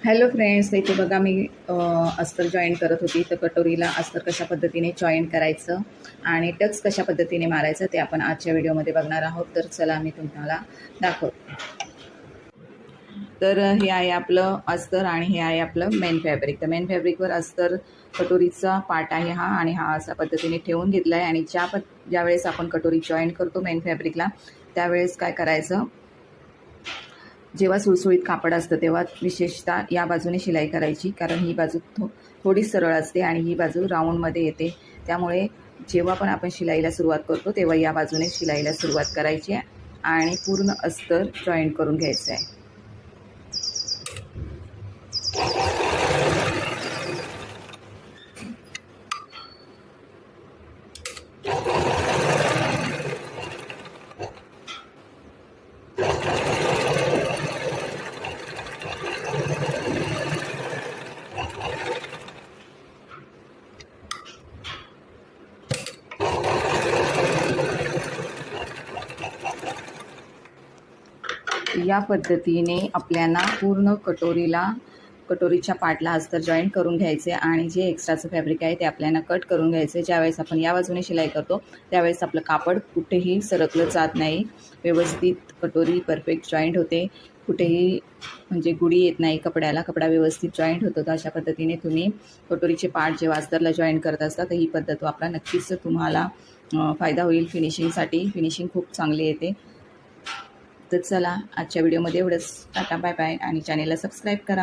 Hello friends, इथे बघा मी अस्तर जॉईन करत होती. तर कटोरीला अस्तर कशा पद्धतीने जॉईन करायचं आणि टक्स कशा पद्धतीने मारायचं ते आपण आजच्या व्हिडिओमध्ये बघणार आहोत. तर चला मी तुम्हाला दाखवते. तर हे आहे आपलं अस्तर आणि हे आहे आपलं मेन फॅब्रिक. तर मेन फॅब्रिकवर अस्तर कटोरीचा पार्ट आहे हा, आणि हा अशा पद्धतीने ठेवून घेतला आहे. आणि ज्यावेळेस आपण कटोरी जॉईन करतो मेन फॅब्रिकला, त्यावेळेस काय करायचं, जेव्हा सुळसुळीत कापड असतं तेव्हा विशेषतः या बाजूने शिलाई करायची, कारण ही बाजू थोडी सरळ असते आणि ही बाजू राऊंडमध्ये येते. त्यामुळे जेव्हा पण आपण शिलाईला सुरुवात करतो तेव्हा या बाजूने शिलाईला सुरुवात करायची आणि पूर्ण अस्तर जॉईन करून घ्यायचं आहे. या पद्धतीने आपल्याला पूर्ण कटोरीच्या पार्टला अस्तर जॉईन करून घ्यायचे आणि जे एक्स्ट्राचं फॅब्रिक आहे ते आपल्याला कट करून घ्यायचे. ज्यावेळेस आपण या बाजूने शिलाई करतो त्यावेळेस आपलं कापड कुठेही सरकलं जात नाही, व्यवस्थित कटोरी परफेक्ट जॉईंट होते, कुठेही म्हणजे गुढी येत नाही कपड्याला, कपडा व्यवस्थित जॉईंट होतो. तर अशा पद्धतीने तुम्ही कटोरीचे पार्ट जेव्हा अस्तरला जॉईन करत असता तर ही पद्धत वापरा, नक्कीच तुम्हाला फायदा होईल. फिनिशिंग खूप चांगली येते. तर चला आजच्या व्हिडिओमध्ये एवढंच. टाटा बाय बाय, आणि चॅनेलला सबस्क्राईब करा.